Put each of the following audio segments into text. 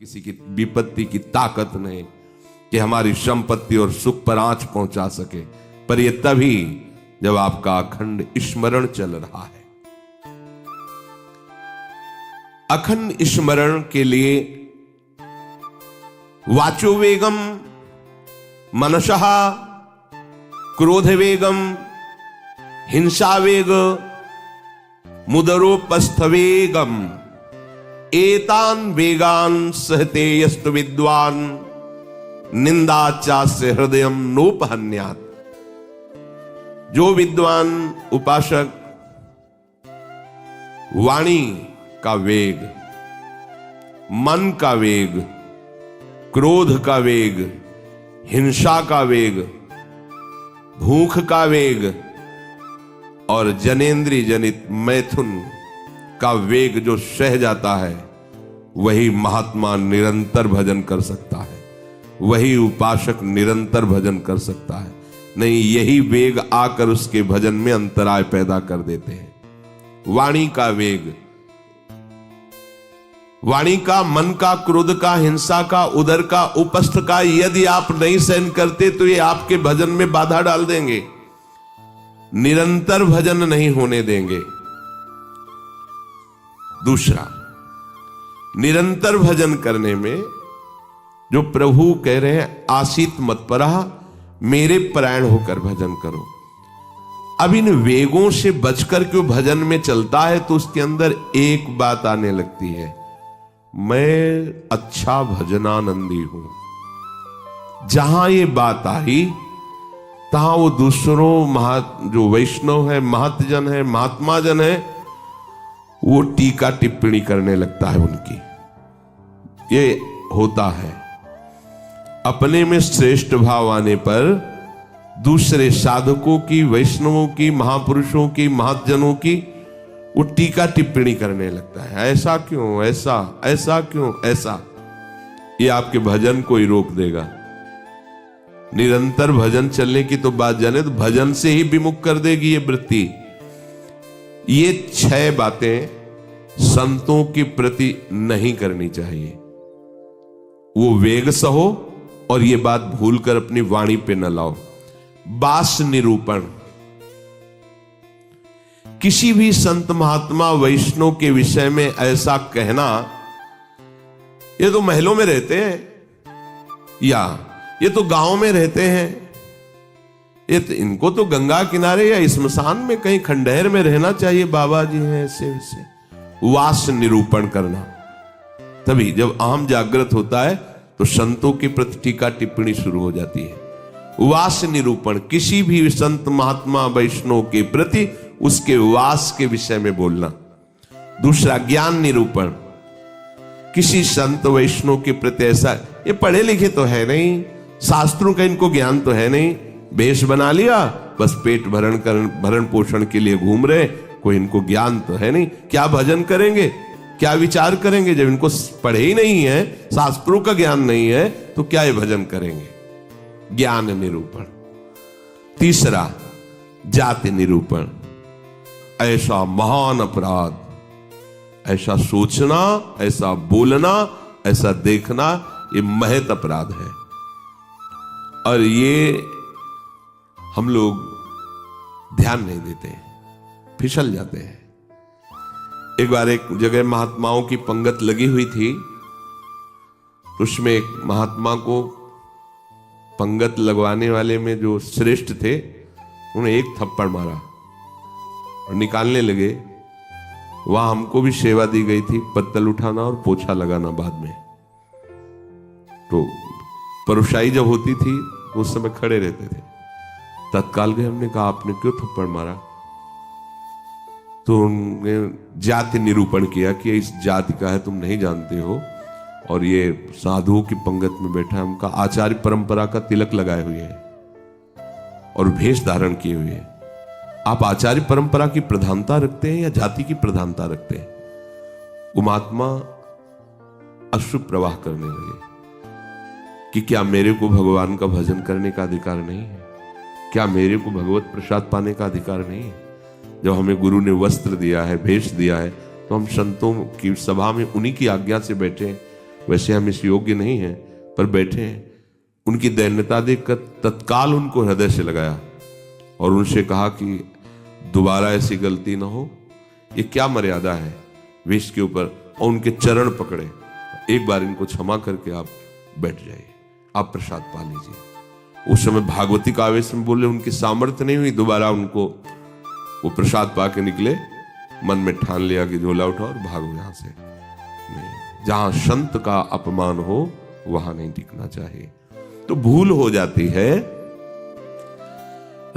किसी की विपत्ति की ताकत नहीं कि हमारी संपत्ति और सुख पर आंच पहुंचा सके, पर यह तभी जब आपका अखंड स्मरण चल रहा है। अखंड स्मरण के लिए वाचो वेगम, मनसः क्रोध वेगम, हिंसा वेग, मुदरोपस्थ वेगम, एतान वेगान सहते यस्तु विद्वान निंदाचास्य हृदयम नोपहन्यात्। जो विद्वान उपासक वाणी का वेग, मन का वेग, क्रोध का वेग, हिंसा का वेग, भूख का वेग और जनेंद्रिय जनित मैथुन का वेग जो सह जाता है, वही महात्मा निरंतर भजन कर सकता है, वही उपासक निरंतर भजन कर सकता है। नहीं, यही वेग आकर उसके भजन में अंतराय पैदा कर देते हैं। वाणी का वेग, वाणी का, मन का, क्रोध का, हिंसा का, उदर का, उपस्थ का यदि आप नहीं सहन करते तो ये आपके भजन में बाधा डाल देंगे, निरंतर भजन नहीं होने देंगे। दूसरा, निरंतर भजन करने में जो प्रभु कह रहे हैं आसीत मत्परः, मेरे परायण होकर भजन करो। अब इन वेगों से बचकर क्यों भजन में चलता है तो उसके अंदर एक बात आने लगती है, मैं अच्छा भजनानंदी हूं। जहां ये बात आई तहां वो दूसरों जो वैष्णव है, महतजन है, महात्मा जन है, वो टीका टिप्पणी करने लगता है उनकी। ये होता है अपने में श्रेष्ठ भाव आने पर दूसरे साधकों की, वैष्णवों की, महापुरुषों की, महतजनों की वो टीका टिप्पणी करने लगता है। ऐसा क्यों, ऐसा, ऐसा क्यों, ऐसा। ये आपके भजन को ही रोक देगा। निरंतर भजन चलने की तो बात जाने तो भजन से ही विमुख कर देगी ये वृत्ति। ये 6 बातें संतों के प्रति नहीं करनी चाहिए। वो वेग सहो और ये बात भूलकर अपनी वाणी पे न लाओ। बास निरूपण, किसी भी संत महात्मा वैष्णव के विषय में ऐसा कहना, ये तो महलों में रहते हैं या ये तो गांव में रहते हैं, ये तो इनको तो गंगा किनारे या स्मशान में कहीं खंडहर में रहना चाहिए, बाबा जी हैं ऐसे वैसे। वास निरूपण करना, तभी जब अहम जागृत होता है तो संतों के प्रति टीका टिप्पणी शुरू हो जाती है। वास निरूपण, किसी भी संत महात्मा वैष्णव के प्रति उसके वास के विषय में बोलना। दूसरा, ज्ञान निरूपण, किसी संत वैष्णव के प्रति ऐसा, ये पढ़े लिखे तो है नहीं, शास्त्रों का इनको ज्ञान तो है नहीं, वेश बना लिया, बस पेट भरण पोषण के लिए घूम रहे, कोई इनको ज्ञान तो है नहीं। क्या भजन करेंगे, क्या विचार करेंगे जब इनको पढ़े ही नहीं है, शास्त्रों का ज्ञान नहीं है, तो क्या ये भजन करेंगे। ज्ञान निरूपण। तीसरा, जाति निरूपण, ऐसा महान अपराध, ऐसा सोचना, ऐसा बोलना, ऐसा देखना, ये महत अपराध है और ये हम लोग ध्यान नहीं देते, फिसल जाते हैं। एक बार एक जगह महात्माओं की पंगत लगी हुई थी, उसमें एक महात्मा को पंगत लगवाने वाले में जो श्रेष्ठ थे, उन्हें एक थप्पड़ मारा और निकालने लगे। वहां हमको भी सेवा दी गई थी, पत्तल उठाना और पोछा लगाना बाद में। तो परुषाई जब होती थी तो उस समय खड़े रहते थे। तत्काल गए, हमने कहा आपने क्यों थप्पड़ मारा? तो उन्होंने जाति निरूपण किया कि इस जाति का है, तुम नहीं जानते हो, और ये साधुओं की पंगत में बैठा है, उनका आचार्य परंपरा का तिलक लगाए हुए है और भेष धारण किए हुए है। आप आचार्य परंपरा की प्रधानता रखते हैं या जाति की प्रधानता रखते हैं? वो महात्मा अश्रु प्रवाह करने लगे कि क्या मेरे को भगवान का भजन करने का अधिकार नहीं है? क्या मेरे को भगवत प्रसाद पाने का अधिकार नहीं है? जब हमें गुरु ने वस्त्र दिया है, भेष दिया है, तो हम संतों की सभा में उन्हीं की आज्ञा से बैठे हैं। वैसे हम इस योग्य नहीं हैं, पर बैठे हैं। उनकी दैन्यता देखकर तत्काल उनको हृदय से लगाया और उनसे कहा कि दोबारा ऐसी गलती ना हो। ये क्या मर्यादा है वेश के ऊपर? और उनके चरण पकड़े, एक बार इनको क्षमा करके आप बैठ जाइए, आप प्रसाद पा लीजिए। उस समय भागवती का आवेश में बोले, उनकी सामर्थ्य नहीं हुई दोबारा उनको वो प्रसाद पा के निकले। मन में ठान लिया कि झोला उठाओ और भागो यहां से। नहीं, जहां संत का अपमान हो वहां नहीं टिकना चाहिए। तो भूल हो जाती है।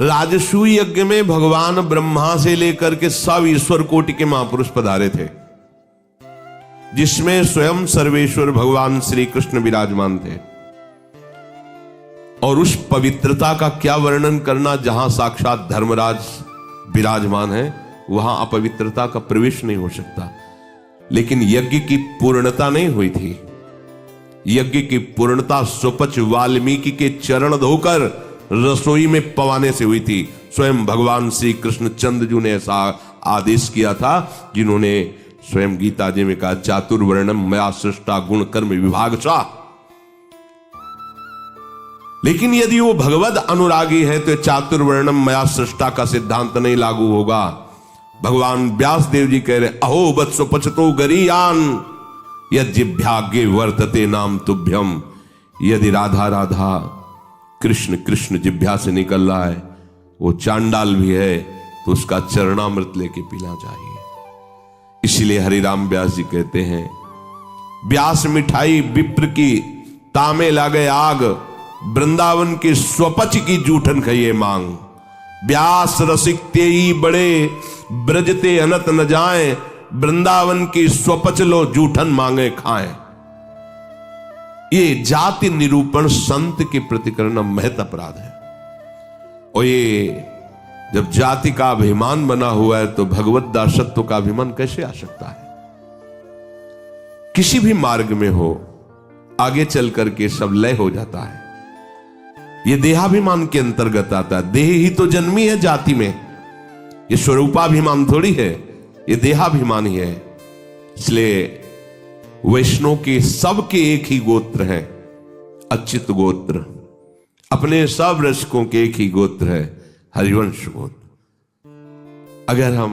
राजसूय यज्ञ में भगवान ब्रह्मा से लेकर के सब ईश्वर कोटि के महापुरुष पधारे थे, जिसमें स्वयं सर्वेश्वर भगवान श्री कृष्ण विराजमान थे। और उस पवित्रता का क्या वर्णन करना, जहां साक्षात धर्मराज विराजमान है वहां अपवित्रता का प्रवेश नहीं हो सकता। लेकिन यज्ञ की पूर्णता नहीं हुई थी। यज्ञ की पूर्णता सुपच वाल्मीकि के चरण धोकर रसोई में पवाने से हुई थी। स्वयं भगवान श्री कृष्ण चंद्रजू ने ऐसा आदेश किया था, जिन्होंने स्वयं गीता जी में कहा, चातुर्वर्णम मया सृष्टा गुण कर्म विभागशः। लेकिन यदि वो भगवद अनुरागी है तो चातुर्वर्णम मया सृष्टा का सिद्धांत नहीं लागू होगा। भगवान व्यास देव जी कह रहे, अहो वत्सो पचतो गरीयान यज्जिभ्यागे वर्तते नाम तुभ्यम। यदि राधा राधा कृष्ण कृष्ण जिभ्या से निकल रहा है, वो चांडाल भी है, तो उसका चरणामृत लेके पीना चाहिए। इसीलिए हरिराम व्यास जी कहते हैं, व्यास मिठाई विप्र की तामे लागे आग, वृंदावन की स्वपच की जूठन खइए मांग। व्यास रसिक तेई बड़े ब्रजते अनत न जाए, वृंदावन की स्वपच लो जूठन मांगे खाएं। ये जाति निरूपण संत के प्रति करना महत अपराध है। और ये जब जाति का अभिमान बना हुआ है तो भगवत दासत्व का अभिमान कैसे आ सकता है? किसी भी मार्ग में हो, आगे चल करके सब लय हो जाता है। ये देहाभिमान के अंतर्गत आता है। देह ही तो जन्मी है जाति में, ये स्वरूपाभिमान थोड़ी है, ये देहाभिमान ही है। इसलिए वैष्णव के सबके एक ही गोत्र है, अच्युत गोत्र। अपने सब रसिकों के एक ही गोत्र है, हरिवंश गोत्र। अगर हम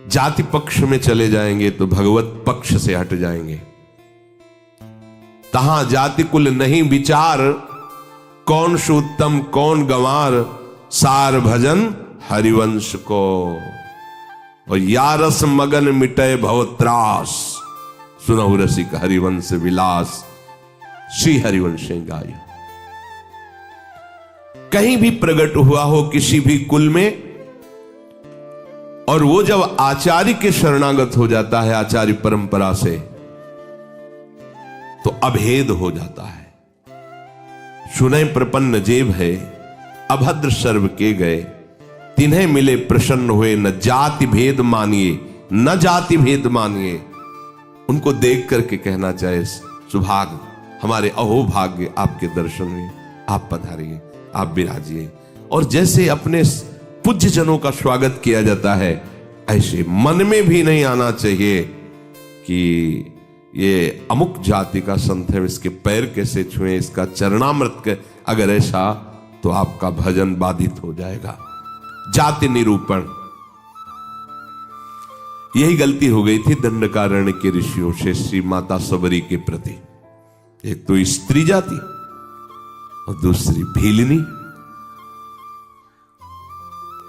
जाति पक्ष में चले जाएंगे तो भगवत पक्ष से हट जाएंगे। तहां जाति कुल नहीं विचार, कौन सुत्तम कौन गंवार, सार भजन हरिवंश को। और यारस मगन मिटे भवत्रास, सुनहु रसिक हरिवंश विलास, श्री हरिवंश गाय। कहीं भी प्रकट हुआ हो किसी भी कुल में, और वो जब आचार्य के शरणागत हो जाता है, आचार्य परंपरा से, तो अभेद हो जाता है। सुने प्रपन्न जेब है, अभद्र सर्व के गए, तिन्हें मिले प्रसन्न हुए, न जाति भेद मानिए न जाति भेद मानिए। उनको देख करके कहना चाहे, सुभाग हमारे अहोभाग्य आपके दर्शन हुए, आप पधारिए, आप विराजिए। और जैसे अपने पूज्य जनों का स्वागत किया जाता है, ऐसे मन में भी नहीं आना चाहिए कि ये अमुक जाति का संत है, इसके पैर कैसे छुए, इसका चरणामृत के। अगर ऐसा तो आपका भजन बाधित हो जाएगा। जाति निरूपण, यही गलती हो गई थी दंडकारण्य के ऋषियों से श्री माता सबरी के प्रति। एक तो स्त्री जाति और दूसरी भीलनी।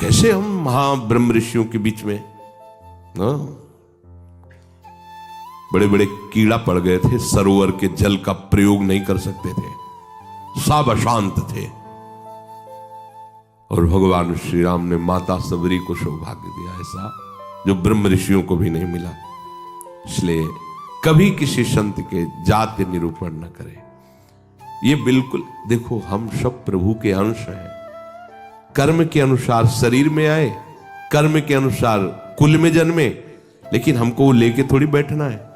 कैसे हम महाब्रह्म ऋषियों के बीच में बड़े बड़े कीड़ा पड़ गए थे, सरोवर के जल का प्रयोग नहीं कर सकते थे, सब अशांत थे। और भगवान श्री राम ने माता सबरी को सौभाग्य दिया ऐसा जो ब्रह्म ऋषियों को भी नहीं मिला। इसलिए कभी किसी संत के जाति निरूपण न करें। ये बिल्कुल देखो, हम सब प्रभु के अंश हैं। कर्म के अनुसार शरीर में आए, कर्म के अनुसार कुल में जन्मे, लेकिन हमको वो लेके थोड़ी बैठना है।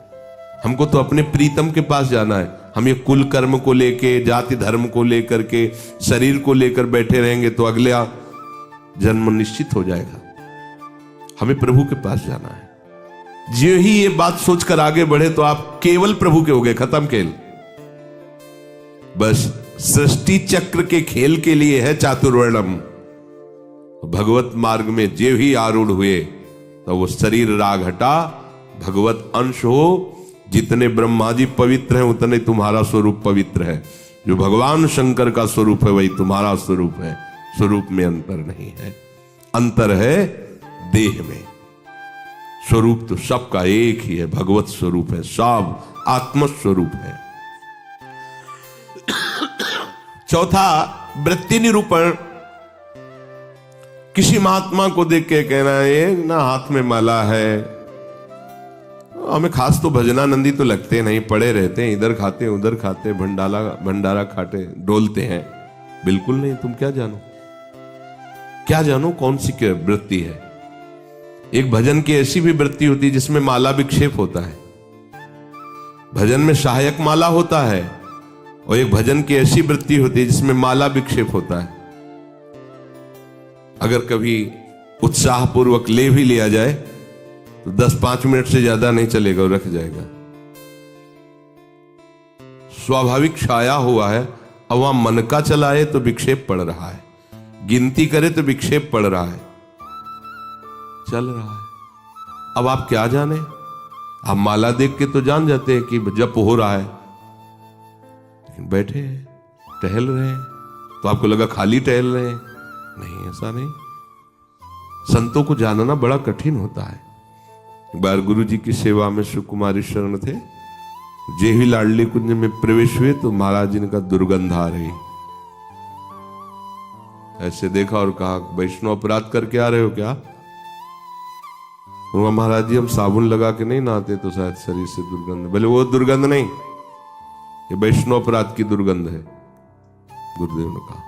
हमको तो अपने प्रीतम के पास जाना है। हम ये कुल कर्म को लेके, जाति धर्म को लेकर के, शरीर को लेकर बैठे रहेंगे तो अगला जन्म निश्चित हो जाएगा। हमें प्रभु के पास जाना है। जो ही ये बात सोचकर आगे बढ़े तो आप केवल प्रभु के हो गए, खत्म खेल। बस सृष्टि चक्र के खेल के लिए है चातुर्वर्णम। भगवत मार्ग में जे ही आरूढ़ हुए तो वो शरीर राग हटा, भगवत अंश हो। जितने ब्रह्मा जी पवित्र हैं उतने तुम्हारा स्वरूप पवित्र है। जो भगवान शंकर का स्वरूप है वही तुम्हारा स्वरूप है। स्वरूप में अंतर नहीं है, अंतर है देह में। स्वरूप तो सबका एक ही है, भगवत स्वरूप है, सब आत्म स्वरूप है। चौथा, वृत्ति निरूपण। किसी महात्मा को देख के कहना है ना हाथ में माला है, हमें खास तो भजनानंदी तो लगते नहीं, पड़े रहते हैं, इधर खाते उधर खाते, भंडारा खाते, डोलते हैं। बिल्कुल नहीं। तुम क्या जानो, क्या जानो कौन सी क्या वृत्ति है। एक भजन की ऐसी भी वृत्ति होती है जिसमें माला विक्षेप होता है। भजन में सहायक माला होता है, और एक भजन की ऐसी वृत्ति होती है जिसमें माला विक्षेप होता है। अगर कभी उत्साहपूर्वक ले भी लिया जाए तो 10-5 मिनट से ज्यादा नहीं चलेगा, रख जाएगा। स्वाभाविक छाया हुआ है, अब वहां मन का चलाए तो विक्षेप पड़ रहा है, गिनती करे तो विक्षेप पड़ रहा है, चल रहा है। अब आप क्या जाने, आप माला देख के तो जान जाते हैं कि जप हो रहा है, लेकिन बैठे हैं, टहल रहे हैं, तो आपको लगा खाली टहल रहे हैं। नहीं, ऐसा नहीं। संतों को जानना बड़ा कठिन होता है। एक बार गुरु जी की सेवा में सुकुमारी शरण थे, जे ही लाडली कुंज में प्रवेश हुए तो महाराज जी ने कहा दुर्गंध आ रही। ऐसे देखा और कहा वैष्णव अपराध करके आ रहे हो क्या? महाराज जी हम साबुन लगा के नहीं नहाते तो शायद शरीर से दुर्गंध। बोले वो दुर्गंध नहीं, ये वैष्णव अपराध की दुर्गंध है। गुरुदेव ने कहा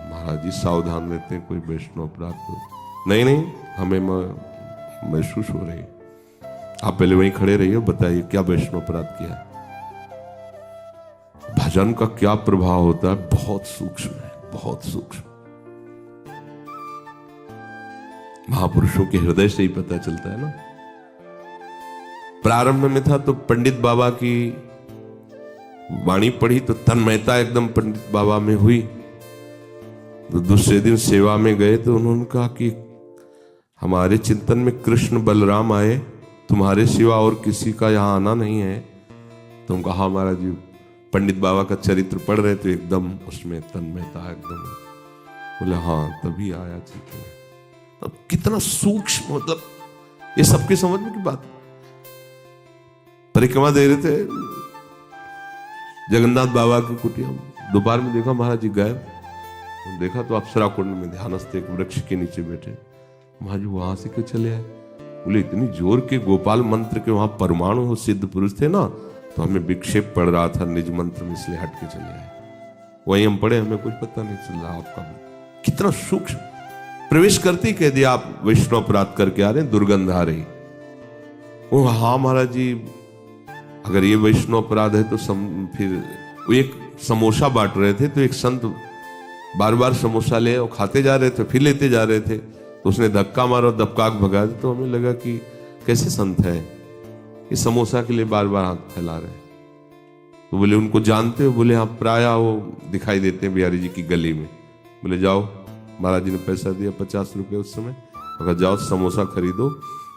महाराज जी सावधान रहते हैं, कोई वैष्णव अपराध तो नहीं, हमें महसूस हो रही। आप पहले वहीं खड़े रहिए, बताइए क्या वैष्णव अपराध किया। भजन का क्या प्रभाव होता है, बहुत सूक्ष्म है, बहुत सूक्ष्म। महापुरुषों के हृदय से ही पता चलता है ना। प्रारंभ में था तो पंडित बाबा की वाणी पढ़ी तो तन्मयता एकदम पंडित बाबा में हुई। तो दूसरे दिन सेवा में गए तो उन्होंने कहा कि हमारे चिंतन में कृष्ण बलराम आए, तुम्हारे सिवा और किसी का यहाँ आना नहीं है। तो उनका हाँ महाराज जी, पंडित बाबा का चरित्र पढ़ रहे तो एकदम उसमें तन्मयता एकदम। बोले हाँ तभी आया चित्र में। अब कितना सूक्ष्म, मतलब ये सबके समझने की बात। परिक्रमा दे रहे थे जगन्नाथ बाबा की कुटिया, दोपहर में देखा महाराज जी गायब। देखा तो अप्सरा कुंड में ध्यानस्थ एक वृक्ष के नीचे बैठे। महाराज जी वहां से क्यों चले आए? बोले इतनी जोर के गोपाल मंत्र के वहां परमाणु हो सिद्ध पुरुष थे ना, तो हमें विक्षेप पड़ रहा था निज मंत्र में, इसलिए हट के चले आए। वहीं हम पढ़े, हमें कुछ पता नहीं चल रहा। आपका कितना सूक्ष्म। प्रवेश करते ही कह दिया आप वैष्णव अपराध करके आ रहे हैं, दुर्गंध आ रही। वो हाँ महाराज जी अगर ये वैष्णव अपराध है तो फिर वो एक समोसा बांट रहे थे तो एक संत बार बार समोसा ले और खाते जा रहे थे, फिर लेते जा रहे थे, तो उसने धक्का मारा और दबकाक भगा दिया। तो हमें लगा कि कैसे संत है, ये समोसा के लिए बार बार हाथ फैला रहे हैं। तो बोले उनको जानते हो? बोले हाँ प्राय वो दिखाई देते हैं बिहारी जी की गली में। बोले जाओ, महाराज जी ने पैसा दिया 50 रुपये उस समय, अगर जाओ समोसा खरीदो,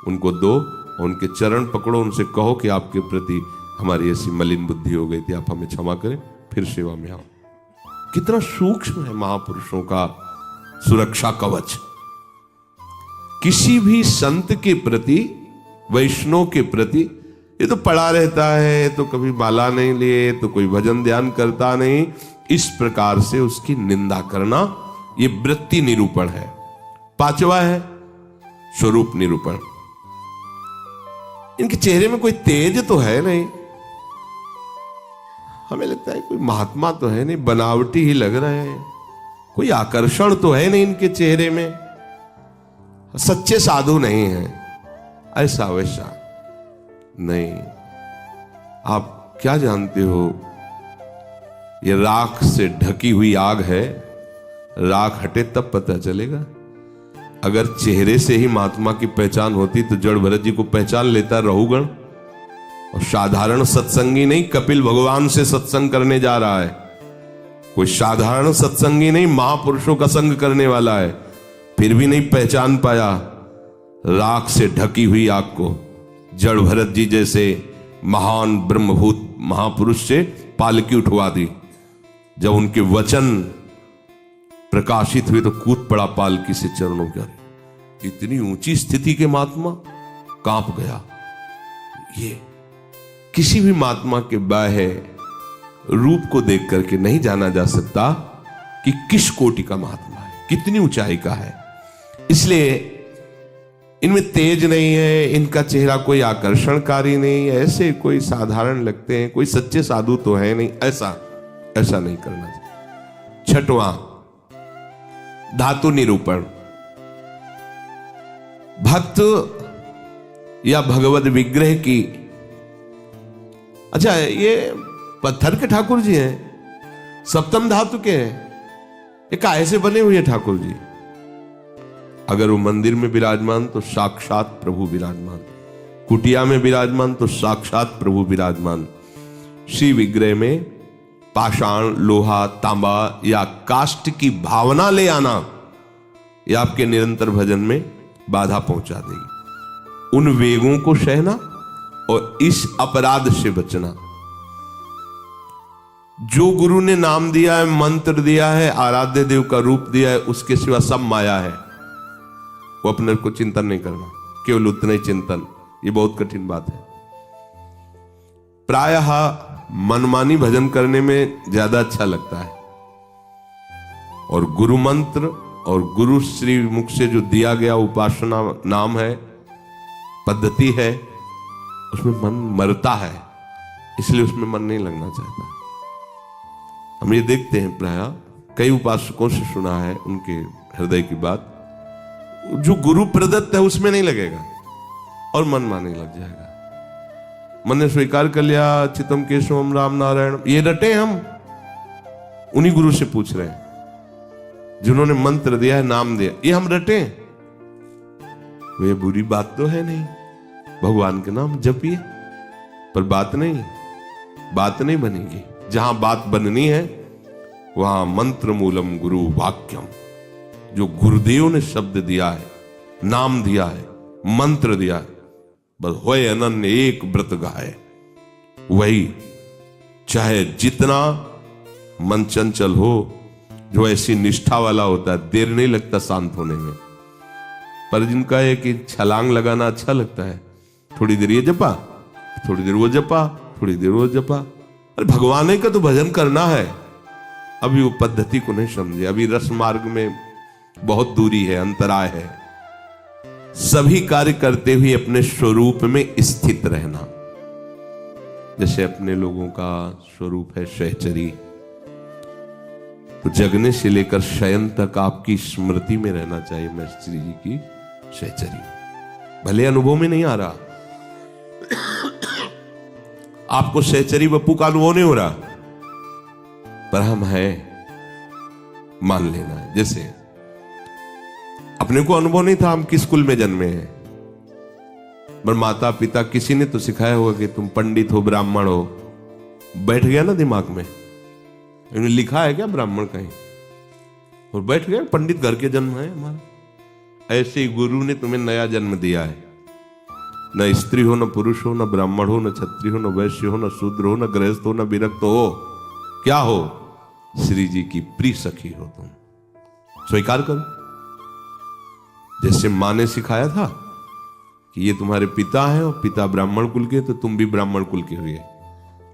उनको दो और उनके चरण पकड़ो, उनसे कहो कि आपके प्रति हमारी ऐसी मलिन बुद्धि हो गई थी, आप हमें क्षमा करें, फिर सेवा में आओ। कितना सूक्ष्म है महापुरुषों का सुरक्षा कवच। किसी भी संत के प्रति, वैष्णव के प्रति, ये तो पड़ा रहता है, तो कभी माला नहीं लिए, तो कोई भजन ध्यान करता नहीं, इस प्रकार से उसकी निंदा करना ये वृत्ति निरूपण है। पांचवा है स्वरूप निरूपण। इनके चेहरे में कोई तेज तो है नहीं, हमें लगता है कोई महात्मा तो है नहीं, बनावटी ही लग रहे हैं, कोई आकर्षण तो है नहीं इनके चेहरे में, सच्चे साधु नहीं है, ऐसा वैसा नहीं। आप क्या जानते हो, ये राख से ढकी हुई आग है, राख हटे तब पता चलेगा। अगर चेहरे से ही महात्मा की पहचान होती तो जड़ भरत जी को पहचान लेता रहुगण। और साधारण सत्संगी नहीं, कपिल भगवान से सत्संग करने जा रहा है। कोई साधारण सत्संगी नहीं, महापुरुषों का संग करने वाला है, फिर भी नहीं पहचान पाया। राख से ढकी हुई आग को जड़ भरत जी जैसे महान ब्रह्मभूत महापुरुष से पालकी उठवा दी। जब उनके वचन प्रकाशित हुए तो कूद पड़ा पालकी से चरणों के। इतनी ऊंची स्थिति के महात्मा, कांप गया। ये किसी भी महात्मा के बाह्य रूप को देख करके नहीं जाना जा सकता कि किस कोटि का महात्मा है, कितनी ऊंचाई का है। इसलिए इनमें तेज नहीं है, इनका चेहरा कोई आकर्षणकारी नहीं है, ऐसे कोई साधारण लगते हैं, कोई सच्चे साधु तो है नहीं, ऐसा नहीं करना चाहिए। छठवां, धातु निरूपण। भक्त या भगवत विग्रह की, अच्छा ये पत्थर के ठाकुर जी हैं, सप्तम धातु के हैं, ये काहे से बने हुए ठाकुर जी? अगर वो मंदिर में विराजमान तो साक्षात प्रभु विराजमान, कुटिया में विराजमान तो साक्षात प्रभु विराजमान। श्री विग्रह में पाषाण, लोहा, तांबा या काष्ठ की भावना ले आना, यह आपके निरंतर भजन में बाधा पहुंचा देगी। उन वेगों को सहना और इस अपराध से बचना। जो गुरु ने नाम दिया है, मंत्र दिया है, आराध्य देव का रूप दिया है, उसके सिवा सब माया है, वो अपने को चिंतन नहीं करना, केवल उतना ही चिंतन। ये बहुत कठिन बात है। प्रायः मनमानी भजन करने में ज्यादा अच्छा लगता है, और गुरु मंत्र और गुरु श्री मुख से जो दिया गया उपासना नाम है, पद्धति है, उसमें मन मरता है, इसलिए उसमें मन नहीं लगना चाहता। हम ये देखते हैं, प्रायः कई उपासकों से सुना है उनके हृदय की बात, जो गुरु प्रदत्त है उसमें नहीं लगेगा और मन माने लग जाएगा। मन ने स्वीकार कर लिया चितम केशवम राम नारायण, ये रटे हम उन्हीं गुरु से पूछ रहे हैं जिन्होंने मंत्र दिया है, नाम दिया, ये हम रटे। वे बुरी बात तो है नहीं, भगवान के नाम जपिए, पर बात नहीं बनेगी। जहां बात बननी है वहां मंत्र मूलम गुरु वाक्यम, जो गुरुदेव ने शब्द दिया है, नाम दिया है, मंत्र दिया है, बस होए अनन्य एक व्रत गाए, वही। चाहे जितना मन चंचल हो, जो ऐसी निष्ठा वाला होता है, देर नहीं लगता शांत होने में। पर जिनका है कि छलांग लगाना अच्छा लगता है, थोड़ी देर ये जपा, थोड़ी देर वो जपा, थोड़ी देर वो जपा। अरे भगवान का तो भजन करना है। अभी वो पद्धति को नहीं समझे, अभी रस मार्ग में बहुत दूरी है, अंतराय है। सभी कार्य करते हुए अपने स्वरूप में स्थित रहना। जैसे अपने लोगों का स्वरूप है सहचरी, तो जगने से लेकर शयन तक आपकी स्मृति में रहना चाहिए मैं श्री जी की सहचरी। भले अनुभव में नहीं आ रहा, आपको सहचरी बप्पू का अनुभव नहीं हो रहा, पर हम हैं, मान लेना है। जैसे अपने को अनुभव नहीं था हम किस कुल में जन्मे हैं, पर माता पिता किसी ने तो सिखाया होगा कि तुम पंडित हो, ब्राह्मण हो, बैठ गया ना दिमाग में। इन्होंने लिखा है क्या ब्राह्मण कहीं, और बैठ गया पंडित घर के जन्म है हमारा। ऐसे ही गुरु ने तुम्हें नया जन्म दिया है। न स्त्री हो, न पुरुष हो, न ब्राह्मण हो, न क्षत्रिय हो, न वैश्य हो, न शूद्र हो, न गृहस्थ हो, न विरक्त हो। क्या हो? श्री जी की प्रिय सखी हो तुम। स्वीकार करो। जैसे माँ ने सिखाया था कि ये तुम्हारे पिता हैं और पिता ब्राह्मण कुल के, तो तुम भी ब्राह्मण कुल के हुए।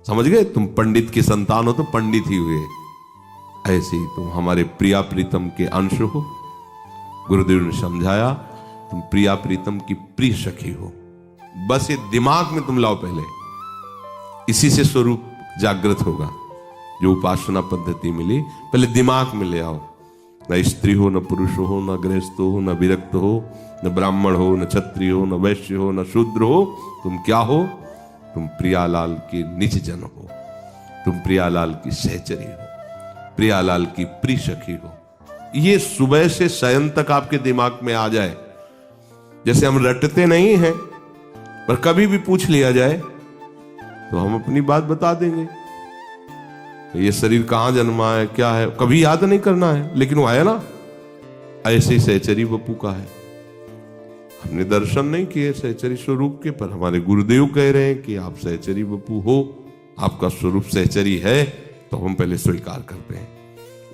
समझ गए? तुम पंडित की संतान हो तो पंडित ही हुए। ऐसे ही तुम हमारे प्रिया प्रीतम के अंश हो। गुरुदेव ने समझाया तुम प्रिया प्रीतम की प्रिय सखी हो। बस ये दिमाग में तुम लाओ पहले, इसी से स्वरूप जागृत होगा। जो उपासना पद्धति मिली पहले दिमाग में ले आओ। न स्त्री हो, न पुरुष हो, न गृहस्थ हो, न विरक्त हो, न ब्राह्मण हो, न क्षत्रिय हो, न वैश्य हो, न शूद्र हो। तुम क्या हो? तुम प्रियालाल के निज जन हो। तुम प्रियालाल की सहचरी हो, प्रियालाल की प्रिय सखी हो। ये सुबह से शयन तक आपके दिमाग में आ जाए। जैसे हम रटते नहीं हैं, पर कभी भी पूछ लिया जाए तो हम अपनी बात बता देंगे। ये शरीर कहां जन्मा है, क्या है, कभी याद नहीं करना है, लेकिन वो आया ना। ऐसे सहचरी बपू का है। हमने दर्शन नहीं किए सहचरी स्वरूप के, पर हमारे गुरुदेव कह रहे हैं कि आप सहचरी बपू हो, आपका स्वरूप सहचरी है, तो हम पहले स्वीकार करते हैं।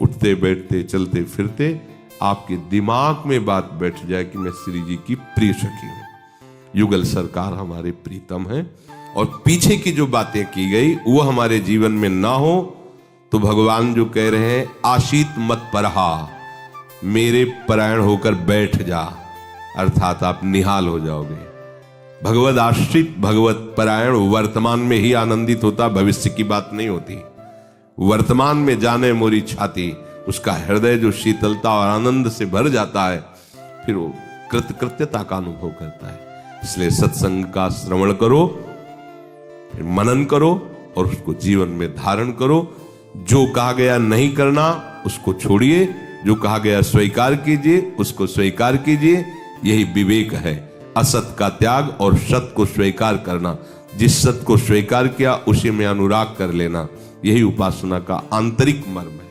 उठते बैठते चलते फिरते आपके दिमाग में बात बैठ जाए कि मैं श्री जी की प्रिय सखी हूं। युगल सरकार हमारे प्रीतम हैं, और पीछे की जो बातें की गई वो हमारे जीवन में ना हो तो भगवान जो कह रहे हैं, आशीत मत परहा, मेरे परायण होकर बैठ जा, अर्थात आप निहाल हो जाओगे। भगवत आश्रित भगवत परायण वर्तमान में ही आनंदित होता, भविष्य की बात नहीं होती। वर्तमान में जाने मोरी छाती, उसका हृदय जो शीतलता और आनंद से भर जाता है, फिर वो कृतकृत्यता का अनुभव करता है। इसलिए सत्संग का श्रवण करो, फिर मनन करो और उसको जीवन में धारण करो। जो कहा गया नहीं करना उसको छोड़िए, जो कहा गया स्वीकार कीजिए उसको स्वीकार कीजिए। यही विवेक है, असत का त्याग और सत को स्वीकार करना। जिस सत को स्वीकार किया उसी में अनुराग कर लेना, यही उपासना का आंतरिक मर्म है।